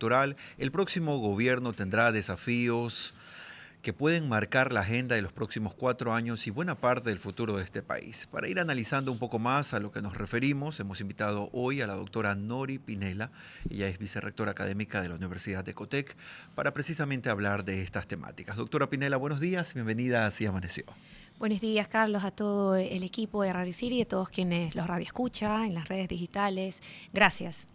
electoral, el próximo gobierno tendrá desafíos que pueden marcar la agenda de los próximos 4 años y buena parte del futuro de este país. Para ir analizando un poco más a lo que nos referimos, hemos invitado hoy a la doctora Nori Pinela. Ella es vicerrectora académica de la Universidad de Ecotec, para precisamente hablar de estas temáticas. Doctora Pinela, buenos días, bienvenida a Así Amaneció. Buenos días, Carlos, a todo el equipo de Radio City y a todos quienes los radioescuchan en las redes digitales. Gracias.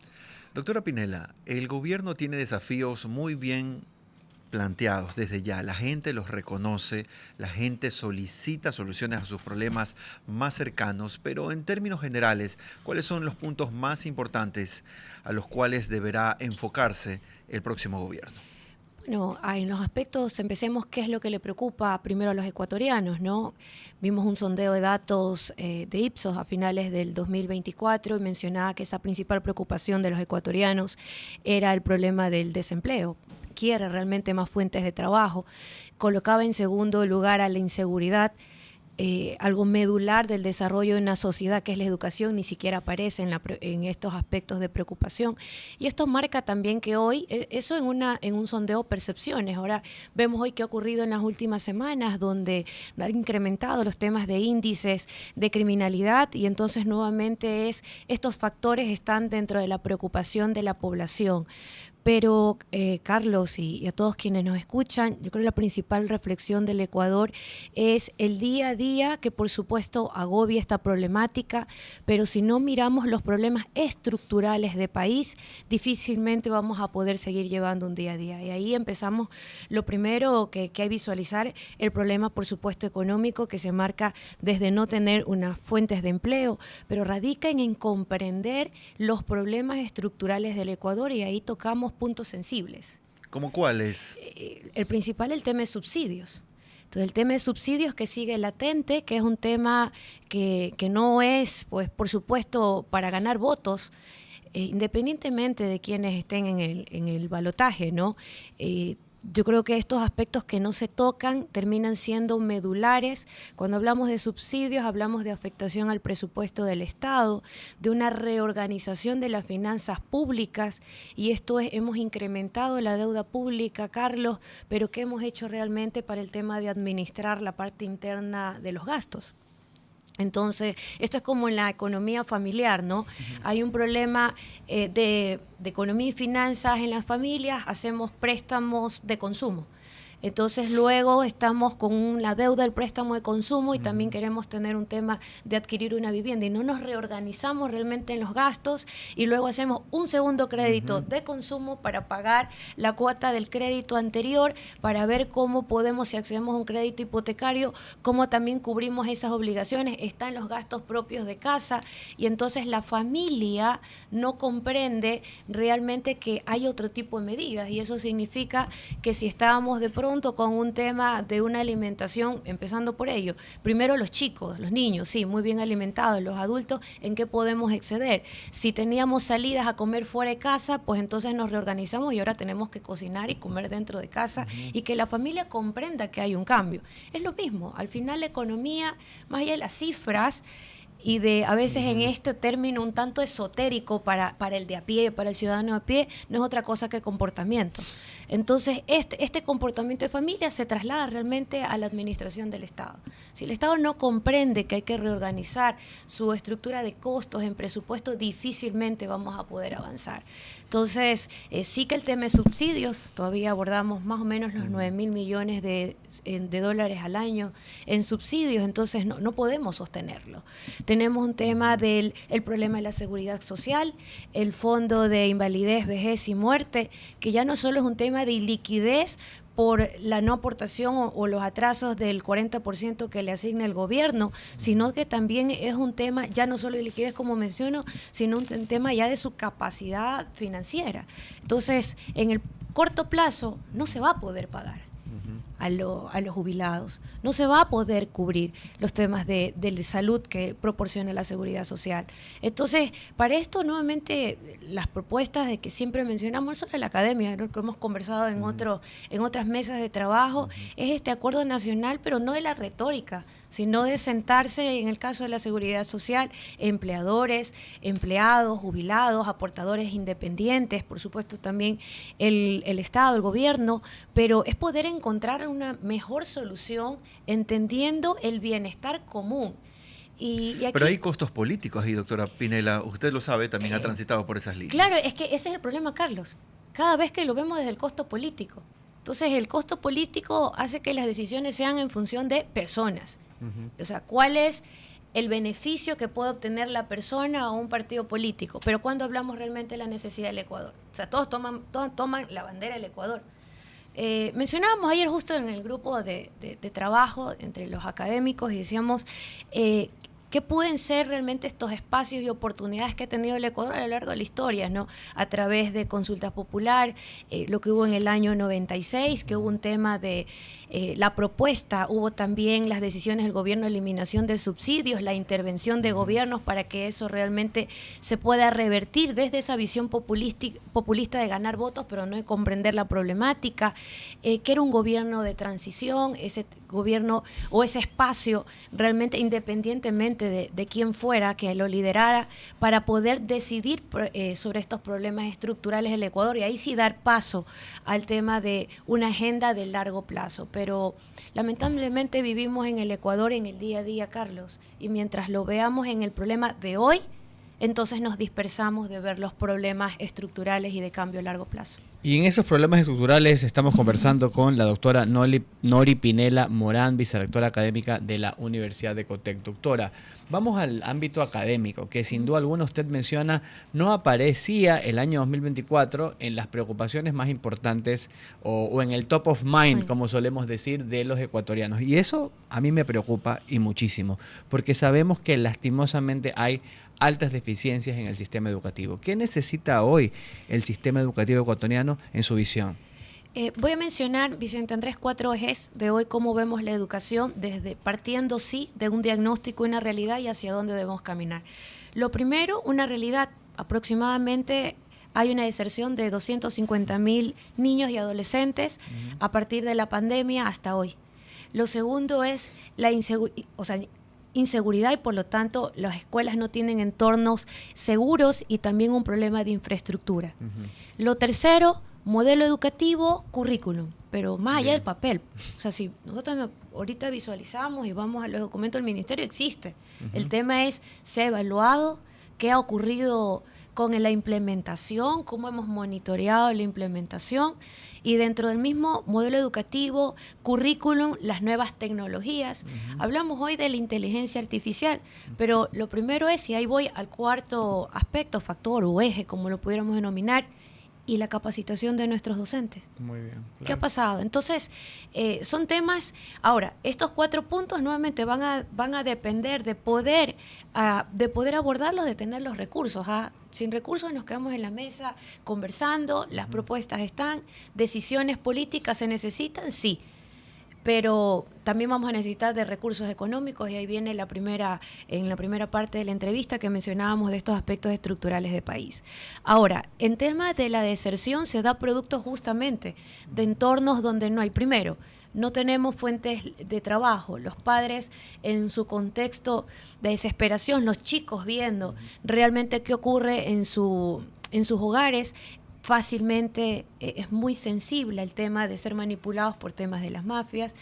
Doctora Pinela, el gobierno tiene desafíos muy bien planteados desde ya. La gente los reconoce, la gente solicita soluciones a sus problemas más cercanos, pero en términos generales, ¿cuáles son los puntos más importantes a los cuales deberá enfocarse el próximo gobierno? Bueno, en los aspectos, empecemos, ¿qué es lo que le preocupa primero a los ecuatorianos, ¿no? Vimos un sondeo de datos de Ipsos a finales del 2024 y mencionaba que esa principal preocupación de los ecuatorianos era el problema del desempleo. Quiere realmente más fuentes de trabajo. Colocaba en segundo lugar a la inseguridad. Algo medular del desarrollo de una sociedad, que es la educación, ni siquiera aparece en estos aspectos de preocupación. Y esto marca también que hoy, eso en un sondeo percepciones, ahora vemos hoy qué ha ocurrido en las últimas semanas, donde han incrementado los temas de índices de criminalidad, y entonces nuevamente estos factores están dentro de la preocupación de la población. Pero, Carlos, y a todos quienes nos escuchan, yo creo que la principal reflexión del Ecuador es el día a día, que por supuesto agobia esta problemática, pero si no miramos los problemas estructurales de país, difícilmente vamos a poder seguir llevando un día a día. Y ahí empezamos, lo primero que hay que visualizar, el problema, por supuesto, económico, que se marca desde no tener unas fuentes de empleo, pero radica en comprender los problemas estructurales del Ecuador, y ahí tocamos puntos sensibles. ¿Cómo cuáles? El principal, el tema de subsidios. Entonces, el tema de subsidios que sigue latente, que es un tema que no es, pues, por supuesto, para ganar votos, independientemente de quienes estén en el balotaje, ¿no? Yo creo que estos aspectos que no se tocan terminan siendo medulares. Cuando hablamos de subsidios, hablamos de afectación al presupuesto del Estado, de una reorganización de las finanzas públicas, y hemos incrementado la deuda pública, Carlos, pero ¿qué hemos hecho realmente para el tema de administrar la parte interna de los gastos? Entonces, esto es como en la economía familiar, ¿no? Hay un problema de economía y finanzas en las familias, hacemos préstamos de consumo. Entonces luego estamos con la deuda del préstamo de consumo y también queremos tener un tema de adquirir una vivienda, y no nos reorganizamos realmente en los gastos, y luego hacemos un segundo crédito de consumo para pagar la cuota del crédito anterior, para ver cómo podemos, si accedemos a un crédito hipotecario, cómo también cubrimos esas obligaciones. Están los gastos propios de casa, y entonces la familia no comprende realmente que hay otro tipo de medidas, y eso significa que si estábamos de pronto con un tema de una alimentación, empezando por ello, primero los chicos, los niños, sí, muy bien alimentados, los adultos, ¿en qué podemos exceder? Si teníamos salidas a comer fuera de casa, pues entonces nos reorganizamos y ahora tenemos que cocinar y comer dentro de casa, y que la familia comprenda que hay un cambio. Es lo mismo, al final la economía, más allá de las cifras, y de a veces en este término un tanto esotérico para el de a pie, para el ciudadano de a pie, no es otra cosa que comportamiento. Entonces, este comportamiento de familia se traslada realmente a la administración del Estado. Si el Estado no comprende que hay que reorganizar su estructura de costos en presupuesto, difícilmente vamos a poder avanzar. Entonces, sí que el tema de subsidios, todavía abordamos más o menos los 9.000 millones de dólares al año en subsidios, entonces no podemos sostenerlo. Tenemos un tema del problema de la seguridad social, el fondo de invalidez, vejez y muerte, que ya no solo es un tema de liquidez por la no aportación o los atrasos del 40% que le asigna el gobierno, sino que también es un tema ya no solo de liquidez, como menciono, sino un tema ya de su capacidad financiera. Entonces, en el corto plazo no se va a poder pagar. a los jubilados. No se va a poder cubrir los temas de salud que proporciona la seguridad social. Entonces, para esto, nuevamente, las propuestas de que siempre mencionamos sobre la academia, ¿no?, que hemos conversado en otras mesas de trabajo, es este acuerdo nacional, pero no de la retórica, sino de sentarse, en el caso de la seguridad social, empleadores, empleados, jubilados, aportadores independientes, por supuesto también el Estado, el gobierno, pero es poder encontrar una mejor solución entendiendo el bienestar común. Y aquí, Pero hay costos políticos ahí, doctora Pinela. Usted lo sabe, también ha transitado por esas líneas. claro, es que ese es el problema, Carlos. Cada vez que lo vemos desde el costo político. Entonces, el costo político hace que las decisiones sean en función de personas. O sea, ¿cuál es el beneficio que puede obtener la persona o un partido político? Pero cuando hablamos realmente de la necesidad del Ecuador. O sea, todos toman la bandera del Ecuador. Mencionábamos ayer justo en el grupo de trabajo entre los académicos y decíamos qué pueden ser realmente estos espacios y oportunidades que ha tenido el Ecuador a lo largo de la historia, ¿no? A través de consulta popular, lo que hubo en el año 96, que hubo un tema de la propuesta, hubo también las decisiones del gobierno de eliminación de subsidios, la intervención de gobiernos para que eso realmente se pueda revertir desde esa visión populista de ganar votos, pero no de comprender la problemática, que era un gobierno de transición, ese gobierno o ese espacio realmente independientemente de quién fuera que lo liderara para poder decidir sobre estos problemas estructurales del Ecuador y ahí sí dar paso al tema de una agenda de largo plazo. Pero lamentablemente vivimos en el Ecuador en el día a día, Carlos, y mientras lo veamos en el problema de hoy, entonces nos dispersamos de ver los problemas estructurales y de cambio a largo plazo. Y en esos problemas estructurales estamos conversando con la doctora Nori Pinela Morán, vicerrectora académica de la Universidad de Ecotec. Doctora, vamos al ámbito académico, que sin duda alguna usted menciona no aparecía el año 2024 en las preocupaciones más importantes o en el top of mind, como solemos decir, de los ecuatorianos. Y eso a mí me preocupa y muchísimo, porque sabemos que lastimosamente hay altas deficiencias en el sistema educativo. ¿Qué necesita hoy el sistema educativo ecuatoriano en su visión? Voy a mencionar, Vicente Andrés, 4 ejes de hoy cómo vemos la educación desde partiendo sí de un diagnóstico y una realidad y hacia dónde debemos caminar. Lo primero, una realidad. Aproximadamente hay una deserción de 250.000 niños y adolescentes a partir de la pandemia hasta hoy. Lo segundo es la inseguridad y por lo tanto las escuelas no tienen entornos seguros y también un problema de infraestructura. Lo tercero, modelo educativo, currículum, pero más allá del papel. O sea, si nosotros ahorita visualizamos y vamos a los documentos del ministerio, existe. El tema es, ¿se ha evaluado? ¿Qué ha ocurrido con la implementación? ¿Cómo hemos monitoreado la implementación? Y dentro del mismo modelo educativo, currículum, las nuevas tecnologías. Hablamos hoy de la inteligencia artificial, pero lo primero es, y ahí voy al cuarto aspecto, factor o eje, como lo pudiéramos denominar, y la capacitación de nuestros docentes. Muy bien. Claro. ¿Qué ha pasado? Entonces, son temas. Ahora, estos 4 puntos nuevamente van a depender de poder abordarlos, de tener los recursos. Sin recursos nos quedamos en la mesa conversando, las propuestas están, decisiones políticas se necesitan, sí. Pero también vamos a necesitar de recursos económicos y ahí viene en la primera parte de la entrevista que mencionábamos de estos aspectos estructurales de país. Ahora, en tema de la deserción se da producto justamente de entornos donde no hay, primero, no tenemos fuentes de trabajo, los padres en su contexto de desesperación, los chicos viendo realmente qué ocurre en sus hogares. Fácilmente es muy sensible el tema de ser manipulados por temas de las mafias,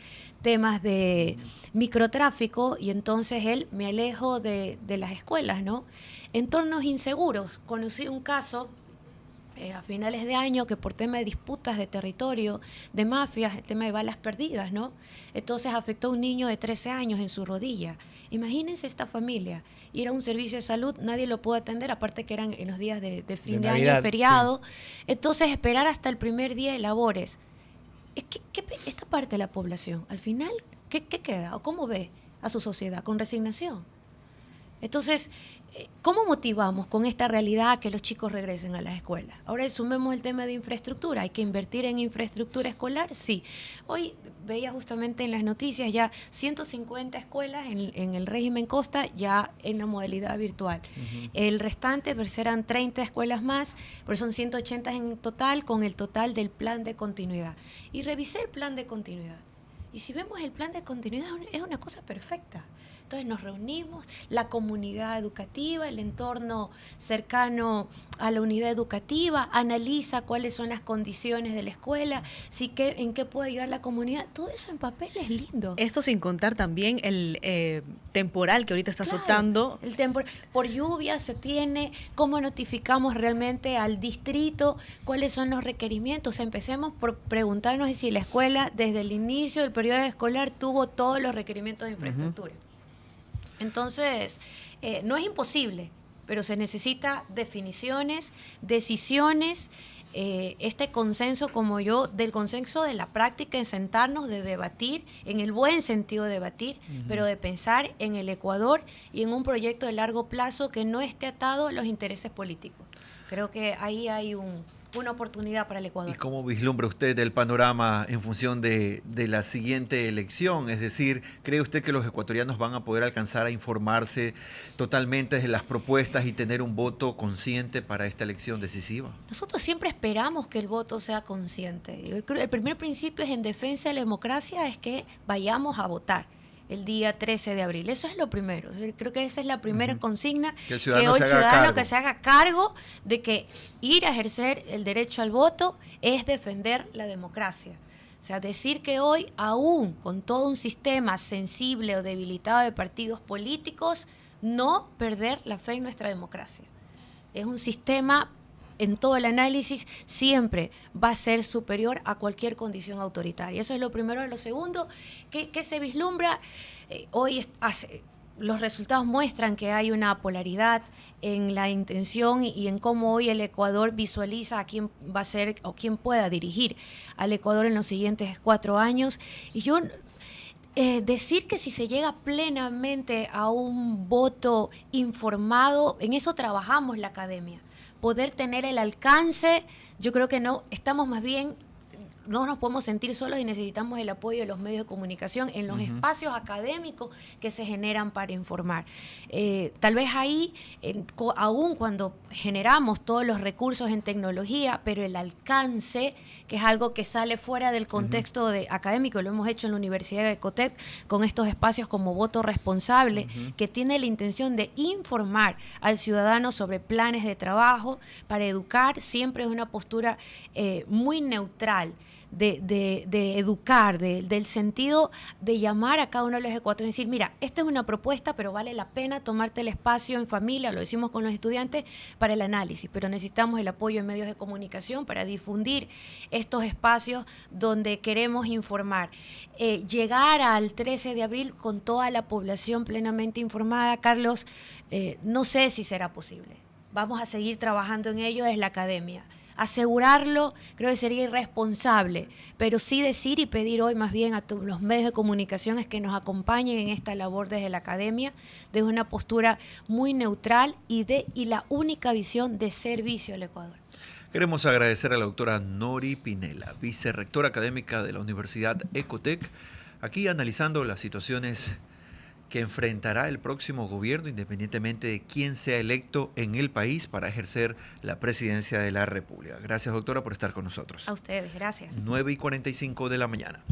temas de microtráfico, y entonces me alejo de las escuelas, ¿no? Entornos inseguros. Conocí un caso a finales de año que por tema de disputas de territorio, de mafias, el tema de balas perdidas, ¿no? Entonces afectó a un niño de 13 años en su rodilla. Imagínense esta familia, ir a un servicio de salud, nadie lo pudo atender, aparte que eran en los días de fin de Navidad, año, feriado. Sí. Entonces esperar hasta el primer día de labores. Esta parte de la población, al final, ¿qué queda? ¿O cómo ve a su sociedad? Con resignación. Entonces, ¿cómo motivamos con esta realidad a que los chicos regresen a las escuelas? Ahora sumemos el tema de infraestructura. ¿Hay que invertir en infraestructura escolar? Sí. Hoy veía justamente en las noticias ya 150 escuelas en el régimen Costa ya en la modalidad virtual. El restante pues, serán 30 escuelas más, pero son 180 en total con el total del plan de continuidad. Y revisé el plan de continuidad. Y si vemos el plan de continuidad es una cosa perfecta. Entonces nos reunimos, la comunidad educativa, el entorno cercano a la unidad educativa, analiza cuáles son las condiciones de la escuela, en qué puede ayudar la comunidad. Todo eso en papel es lindo. Esto sin contar también el temporal que ahorita está azotando. El temporal, por lluvia se tiene, cómo notificamos realmente al distrito, cuáles son los requerimientos. O sea, empecemos por preguntarnos si la escuela desde el inicio del periodo escolar tuvo todos los requerimientos de infraestructura. Entonces, no es imposible, pero se necesita definiciones, decisiones, este consenso del consenso de la práctica, en sentarnos, de debatir, en el buen sentido de debatir, pero de pensar en el Ecuador y en un proyecto de largo plazo que no esté atado a los intereses políticos. Creo que ahí hay una oportunidad para el Ecuador. ¿Y cómo vislumbra usted el panorama en función de la siguiente elección? Es decir, ¿cree usted que los ecuatorianos van a poder alcanzar a informarse totalmente de las propuestas y tener un voto consciente para esta elección decisiva? Nosotros siempre esperamos que el voto sea consciente. Yo creo que el primer principio es en defensa de la democracia es que vayamos a votar el día 13 de abril. Eso es lo primero. Creo que esa es la primera consigna, que el ciudadano que se haga cargo de que ir a ejercer el derecho al voto es defender la democracia. O sea, decir que hoy, aún con todo un sistema sensible o debilitado de partidos políticos, no perder la fe en nuestra democracia. Es un sistema, en todo el análisis, siempre va a ser superior a cualquier condición autoritaria. Eso es lo primero. Lo segundo, que se vislumbra, los resultados muestran que hay una polaridad en la intención y en cómo hoy el Ecuador visualiza a quién va a ser o quién pueda dirigir al Ecuador en los siguientes 4 años. Y yo... decir que si se llega plenamente a un voto informado, en eso trabajamos la academia. Poder tener el alcance, yo creo que no, estamos más bien, no nos podemos sentir solos y necesitamos el apoyo de los medios de comunicación en los espacios académicos que se generan para informar. Tal vez ahí, aún cuando generamos todos los recursos en tecnología, pero el alcance, que es algo que sale fuera del contexto académico, lo hemos hecho en la Universidad de Ecotec con estos espacios como Voto Responsable, que tiene la intención de informar al ciudadano sobre planes de trabajo para educar. Siempre es una postura muy neutral de educar, del sentido de llamar a cada uno de los ecuatorianos y decir, mira, esta es una propuesta, pero vale la pena tomarte el espacio en familia, lo decimos con los estudiantes, para el análisis, pero necesitamos el apoyo en medios de comunicación para difundir estos espacios donde queremos informar. Llegar al 13 de abril con toda la población plenamente informada, Carlos, no sé si será posible. Vamos a seguir trabajando en ello desde la academia. Asegurarlo creo que sería irresponsable, pero sí decir y pedir hoy más bien a los medios de comunicación es que nos acompañen en esta labor desde la academia, desde una postura muy neutral y la única visión de servicio al Ecuador. Queremos agradecer a la doctora Nori Pinela, vicerrectora académica de la Universidad Ecotec, aquí analizando las situaciones que enfrentará el próximo gobierno, independientemente de quién sea electo en el país para ejercer la presidencia de la República. Gracias, doctora, por estar con nosotros. A ustedes, gracias. 9:45 de la mañana.